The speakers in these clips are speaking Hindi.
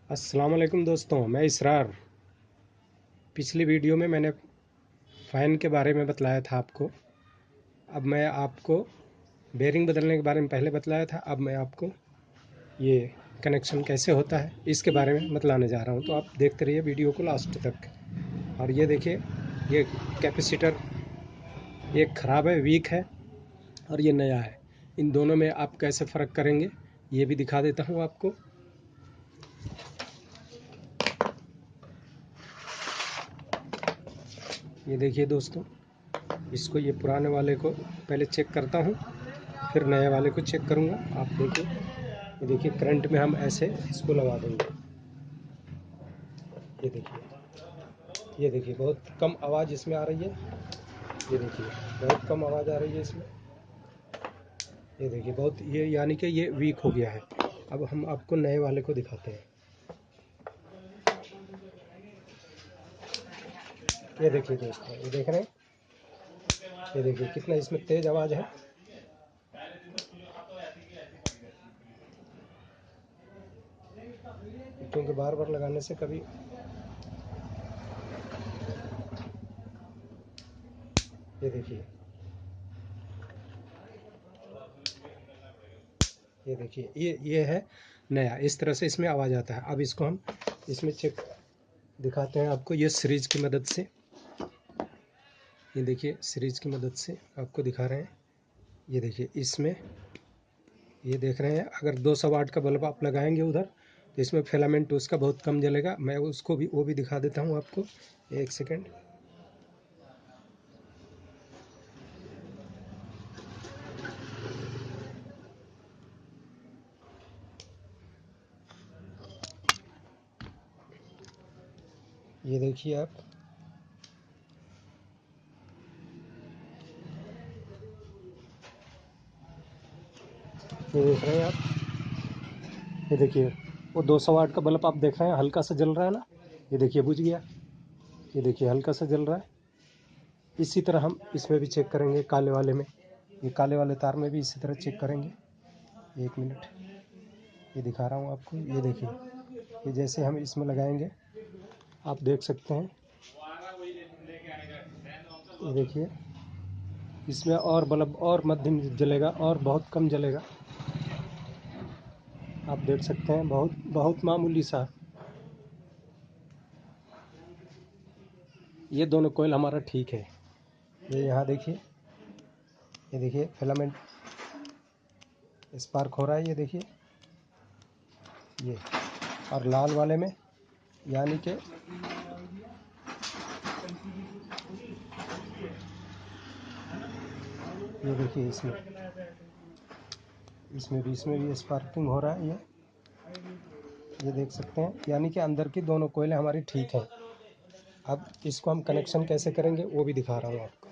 अस्सलाम वालेकुम दोस्तों, मैं इसरार। पिछली वीडियो में मैंने फ़ैन के बारे में बतलाया था आपको। अब मैं आपको बेरिंग बदलने के बारे में पहले बतलाया था। अब मैं आपको ये कनेक्शन कैसे होता है इसके बारे में बतलाने जा रहा हूँ। तो आप देखते रहिए वीडियो को लास्ट तक। और ये देखिए, ये कैपेसिटर एक ख़राब है, वीक है, और ये नया है। इन दोनों में आप कैसे फ़र्क करेंगे ये भी दिखा देता हूँ आपको। ये देखिए दोस्तों, इसको, ये पुराने वाले को पहले चेक करता हूँ, फिर नए वाले को चेक करूँगा। आप देखिए, ये देखिए करंट में हम ऐसे इसको लगा देंगे। ये देखिए बहुत कम आवाज़ इसमें आ रही है। ये देखिए बहुत कम आवाज़ आ रही है इसमें। ये देखिए बहुत, ये यानी कि ये वीक हो गया है। अब हम आपको नए वाले को दिखाते हैं। ये देखिए दोस्तों, ये देख रहे हैं, ये देखिए कितना इसमें तेज़ आवाज़ है। क्योंकि बार बार लगाने से कभी, ये देखिए, ये देखिए, ये है नया। इस तरह से इसमें आवाज़ आता है। अब इसको हम इसमें चेक दिखाते हैं आपको, ये सीरीज की मदद से। ये देखिए सीरीज की मदद से आपको दिखा रहे हैं। ये देखिए इसमें, ये देख रहे हैं, अगर 200 वाट का बल्ब आप लगाएंगे उधर, तो इसमें फिलामेंट उसका बहुत कम जलेगा। मैं उसको भी, वो भी दिखा देता हूँ आपको। एक सेकेंड। ये देखिए आप, ये देख रहे हैं आप, ये देखिए वो 200 वाट का बल्ब आप देख रहे हैं, हल्का सा जल रहा है ना। ये देखिए बुझ गया। ये देखिए हल्का सा जल रहा है। इसी तरह हम इसमें भी चेक करेंगे, काले वाले में। ये काले वाले तार में भी इसी तरह चेक करेंगे। एक मिनट, ये दिखा रहा हूँ आपको। ये देखिए, ये जैसे हम इसमें लगाएंगे आप देख सकते हैं। ये देखिए इसमें और बल्ब और मध्यम जलेगा और बहुत कम जलेगा। आप देख सकते हैं, बहुत बहुत मामूली सा। ये दोनों कोयल हमारा ठीक है। ये यहाँ देखिए, ये देखिए फिलामेंट स्पार्क हो रहा है। ये देखिए ये, और लाल वाले में यानी कि ये देखिए इसमें भी स्पार्किंग हो रहा है। ये देख सकते हैं, यानी कि अंदर की दोनों कोयलें हमारी ठीक हैं। अब इसको हम कनेक्शन कैसे करेंगे वो भी दिखा रहा हूँ आपको।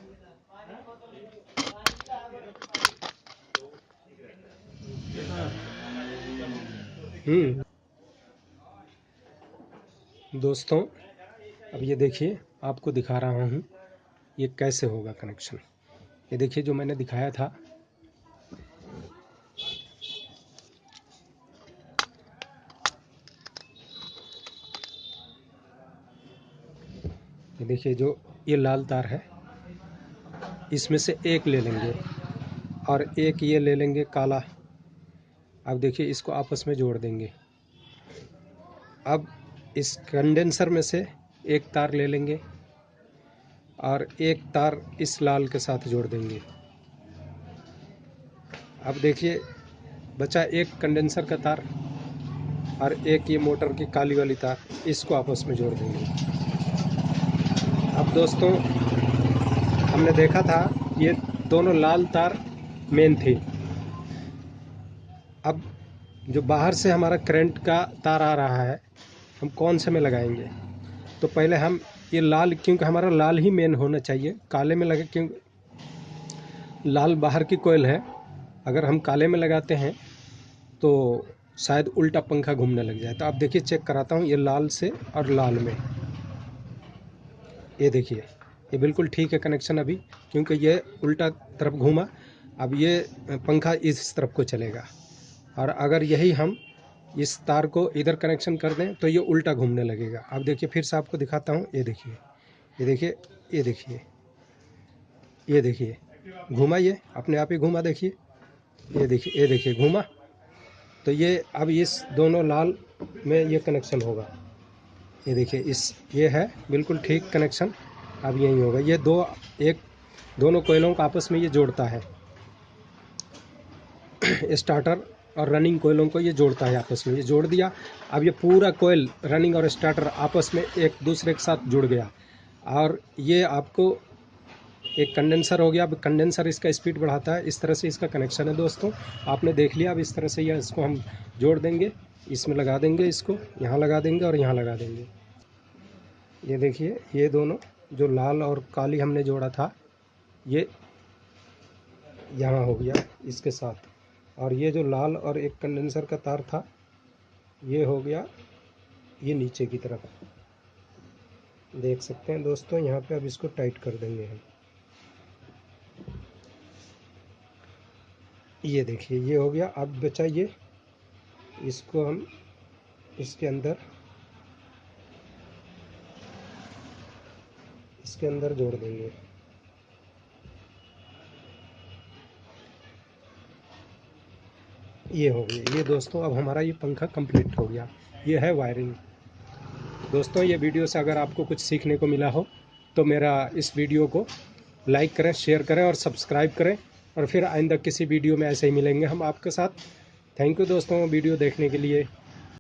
दोस्तों, अब ये देखिए, आपको दिखा रहा हूँ ये कैसे होगा कनेक्शन। ये देखिए जो मैंने दिखाया था, ये देखिए जो ये लाल तार है, इसमें से एक ले लेंगे और एक ये ले लेंगे काला। अब देखिए इसको आपस में जोड़ देंगे। अब इस कंडेंसर में से एक तार ले लेंगे और एक तार इस लाल के साथ जोड़ देंगे। अब देखिए बचा एक कंडेंसर का तार और एक ये मोटर की काली वाली तार, इसको आपस में जोड़ देंगे। अब दोस्तों, हमने देखा था ये दोनों लाल तार मेन थे। अब जो बाहर से हमारा करंट का तार आ रहा है, हम कौन से में लगाएंगे? तो पहले हम ये लाल, क्योंकि हमारा लाल ही मेन होना चाहिए, काले में लगे, क्योंकि लाल बाहर की कोयल है। अगर हम काले में लगाते हैं तो शायद उल्टा पंखा घूमने लग जाए। तो आप देखिए, चेक कराता हूँ, ये लाल से और लाल में, ये देखिए ये बिल्कुल ठीक है कनेक्शन अभी, क्योंकि ये उल्टा तरफ घूमा। अब ये पंखा इस तरफ को चलेगा। और अगर यही हम इस तार को इधर कनेक्शन कर दें तो ये उल्टा घूमने लगेगा। अब देखिए फिर से आपको दिखाता हूँ, ये देखिए, ये देखिए, ये देखिए, ये देखिए घूमा, ये अपने आप ही घूमा, देखिए, ये देखिए, ये देखिए घूमा। तो ये अब इस दोनों लाल में ये कनेक्शन होगा, ये देखिए, इस ये है बिल्कुल ठीक कनेक्शन। अब यही होगा, ये दोनों कोयलों को आपस में ये जोड़ता है। स्टार्टर और रनिंग कोयलों को ये जोड़ता है आपस में, ये जोड़ दिया। अब ये पूरा कोयल रनिंग और स्टार्टर आपस में एक दूसरे के साथ जुड़ गया, और ये आपको एक कंडेंसर हो गया। अब कंडेंसर इसका स्पीड बढ़ाता है। इस तरह से इसका कनेक्शन है दोस्तों, आपने देख लिया। अब इस तरह से इसको हम जोड़ देंगे, इसमें लगा देंगे, इसको यहाँ लगा देंगे और यहाँ लगा देंगे। ये देखिए, ये दोनों जो लाल और काली हमने जोड़ा था, ये यहाँ हो गया इसके साथ, और ये जो लाल और एक कंडेंसर का तार था, ये हो गया ये नीचे की तरफ, देख सकते हैं दोस्तों यहाँ पे। अब इसको टाइट कर देंगे हम, ये देखिए, ये हो गया। अब बचा ये, इसको हम इसके अंदर जोड़ देंगे। ये हो गया, ये दोस्तों अब हमारा ये पंखा कंप्लीट हो गया। ये है वायरिंग। दोस्तों ये वीडियो से अगर आपको कुछ सीखने को मिला हो तो मेरा इस वीडियो को लाइक करें, शेयर करें और सब्सक्राइब करें, और फिर आइंदा किसी वीडियो में ऐसे ही मिलेंगे हम आपके साथ। थैंक यू दोस्तों वीडियो देखने के लिए।